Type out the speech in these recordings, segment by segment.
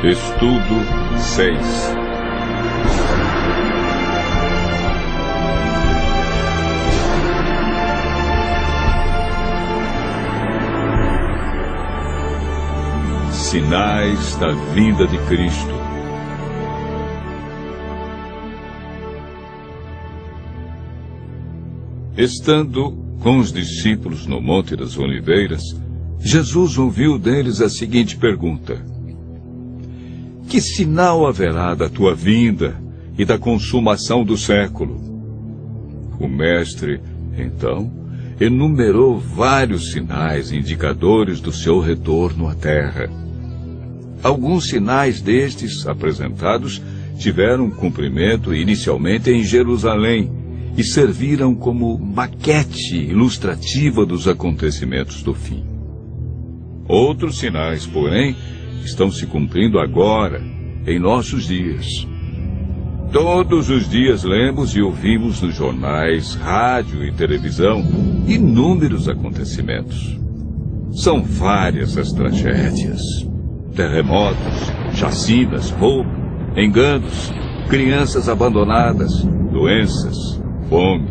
Estudo 6. Sinais da vinda de Cristo. Estando com os discípulos no Monte das Oliveiras, Jesus ouviu deles a seguinte pergunta: que sinal haverá da tua vinda e da consumação do século? O mestre, então, enumerou vários sinais indicadores do seu retorno à terra. Alguns sinais destes apresentados tiveram cumprimento inicialmente em Jerusalém e serviram como maquete ilustrativa dos acontecimentos do fim. Outros sinais, porém, estão se cumprindo agora, em nossos dias. Todos os dias lemos e ouvimos nos jornais, rádio e televisão inúmeros acontecimentos. São várias as tragédias: terremotos, chacinas, roubo, enganos, crianças abandonadas, doenças, fome,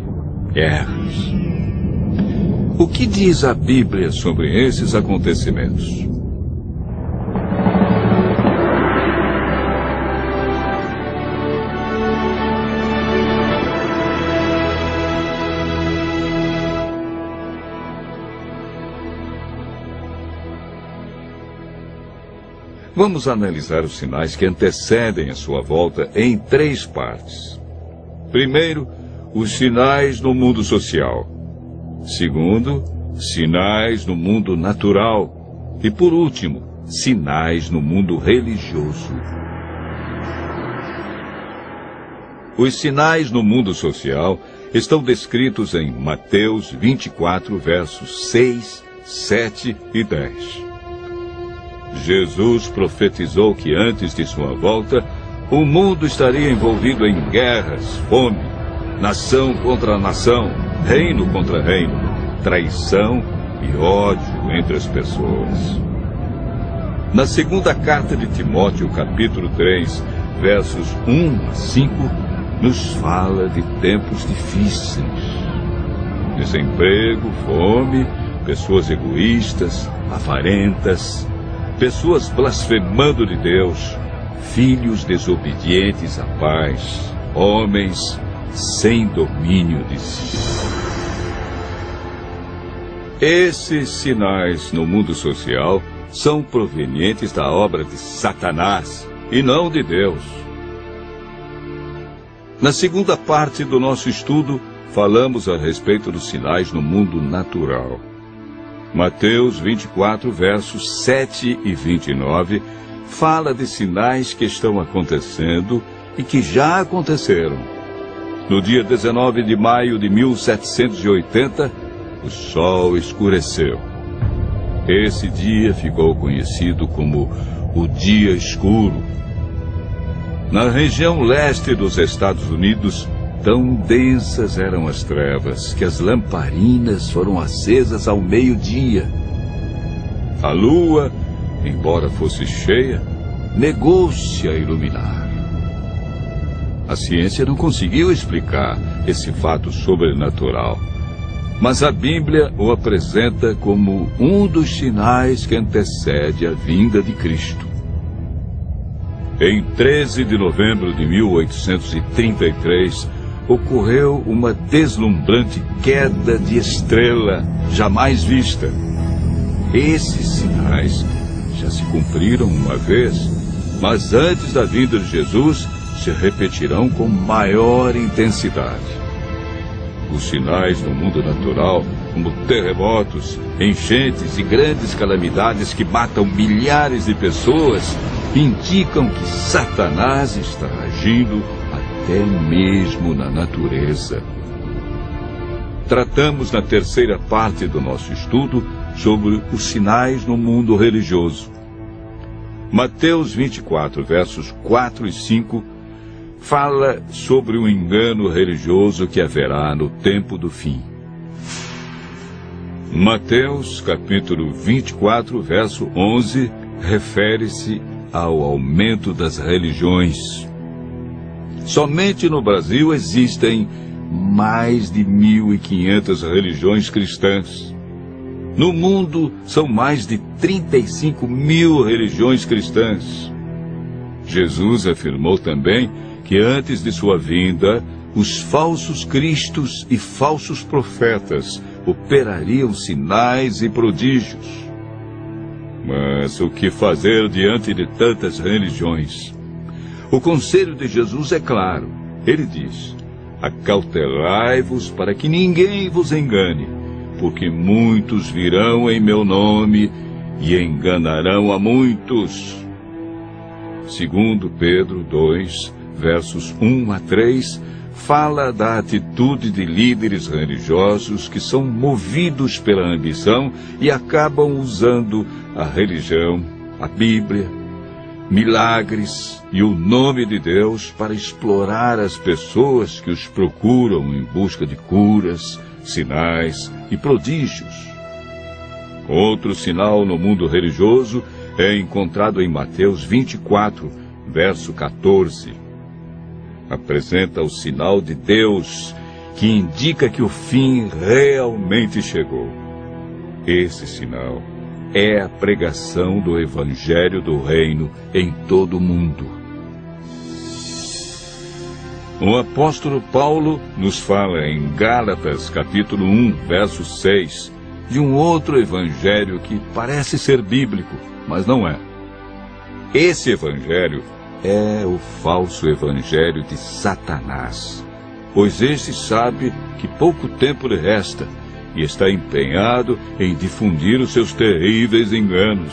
guerras. O que diz a Bíblia sobre esses acontecimentos? Vamos analisar os sinais que antecedem a sua volta em 3 partes. Primeiro, os sinais no mundo social. Segundo, sinais no mundo natural. E por último, sinais no mundo religioso. Os sinais no mundo social estão descritos em Mateus 24, versos 6, 7 e 10. Jesus profetizou que antes de sua volta, o mundo estaria envolvido em guerras, fome, nação contra nação, reino contra reino, traição e ódio entre as pessoas. Na segunda carta de Timóteo, capítulo 3, versos 1 a 5, nos fala de tempos difíceis. Desemprego, fome, pessoas egoístas, avarentas, pessoas blasfemando de Deus, filhos desobedientes à paz, homens sem domínio de si. Esses sinais no mundo social são provenientes da obra de Satanás e não de Deus. Na segunda parte do nosso estudo, falamos a respeito dos sinais no mundo natural. Mateus 24, versos 7 e 29, fala de sinais que estão acontecendo e que já aconteceram. No dia 19 de maio de 1780, o sol escureceu. Esse dia ficou conhecido como o Dia Escuro. Na região leste dos Estados Unidos, tão densas eram as trevas que as lamparinas foram acesas ao meio-dia. A lua, embora fosse cheia, negou-se a iluminar. A ciência não conseguiu explicar esse fato sobrenatural, mas a Bíblia o apresenta como um dos sinais que antecede a vinda de Cristo. Em 13 de novembro de 1833, ocorreu uma deslumbrante queda de estrela jamais vista. Esses sinais já se cumpriram uma vez, mas antes da vinda de Jesus se repetirão com maior intensidade. Os sinais no mundo natural, como terremotos, enchentes e grandes calamidades que matam milhares de pessoas, indicam que Satanás está agindo até mesmo na natureza. Tratamos na terceira parte do nosso estudo sobre os sinais no mundo religioso. Mateus 24, versos 4 e 5, fala sobre o engano religioso que haverá no tempo do fim. Mateus, capítulo 24, verso 11, refere-se ao aumento das religiões. Somente no Brasil existem mais de 1.500 religiões cristãs. No mundo, são mais de 35.000 religiões cristãs. Jesus afirmou também que antes de sua vinda, os falsos cristos e falsos profetas operariam sinais e prodígios. Mas o que fazer diante de tantas religiões? O conselho de Jesus é claro. Ele diz: acautelai-vos para que ninguém vos engane, porque muitos virão em meu nome e enganarão a muitos. Segundo Pedro 2, versos 1 a 3, fala da atitude de líderes religiosos que são movidos pela ambição e acabam usando a religião, a Bíblia, milagres e o nome de Deus para explorar as pessoas que os procuram em busca de curas, sinais e prodígios. Outro sinal no mundo religioso é encontrado em Mateus 24, verso 14. Apresenta o sinal de Deus, que indica que o fim realmente chegou. Esse sinal é a pregação do Evangelho do Reino em todo o mundo. O apóstolo Paulo nos fala em Gálatas, capítulo 1, verso 6, de um outro evangelho que parece ser bíblico, mas não é. Esse evangelho é o falso evangelho de Satanás, pois este sabe que pouco tempo lhe resta e está empenhado em difundir os seus terríveis enganos.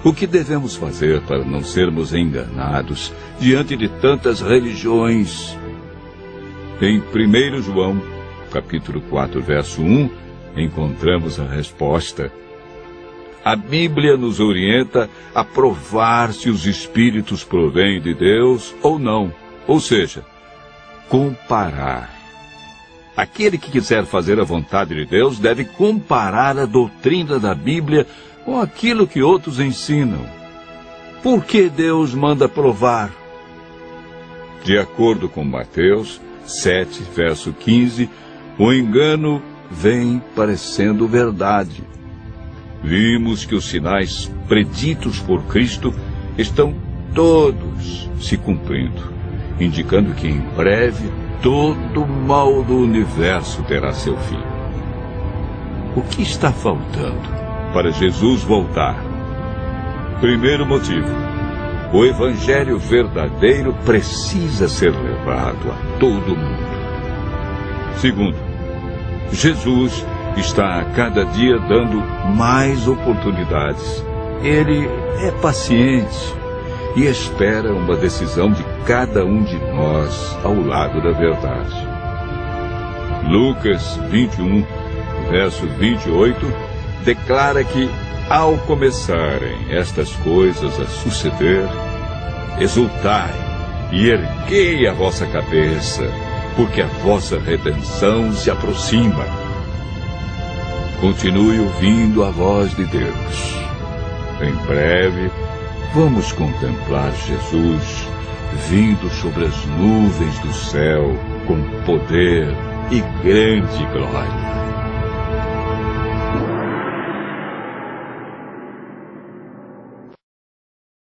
O que devemos fazer para não sermos enganados diante de tantas religiões? Em 1 João, capítulo 4, verso 1, encontramos a resposta. A Bíblia nos orienta a provar se os espíritos provêm de Deus ou não, ou seja, comparar. Aquele que quiser fazer a vontade de Deus deve comparar a doutrina da Bíblia com aquilo que outros ensinam. Por que Deus manda provar? De acordo com Mateus 7, verso 15, o engano vem parecendo verdade. Vimos que os sinais preditos por Cristo estão todos se cumprindo, indicando que em breve todo o mal do universo terá seu fim. O que está faltando para Jesus voltar? Primeiro motivo: o Evangelho verdadeiro precisa ser levado a todo mundo. Segundo, Jesus está a cada dia dando mais oportunidades. Ele é paciente e espera uma decisão de cada um de nós ao lado da verdade. Lucas 21, verso 28, declara que, ao começarem estas coisas a suceder, exultai e erguei a vossa cabeça, porque a vossa redenção se aproxima. Continue ouvindo a voz de Deus. Em breve, vamos contemplar Jesus vindo sobre as nuvens do céu com poder e grande glória.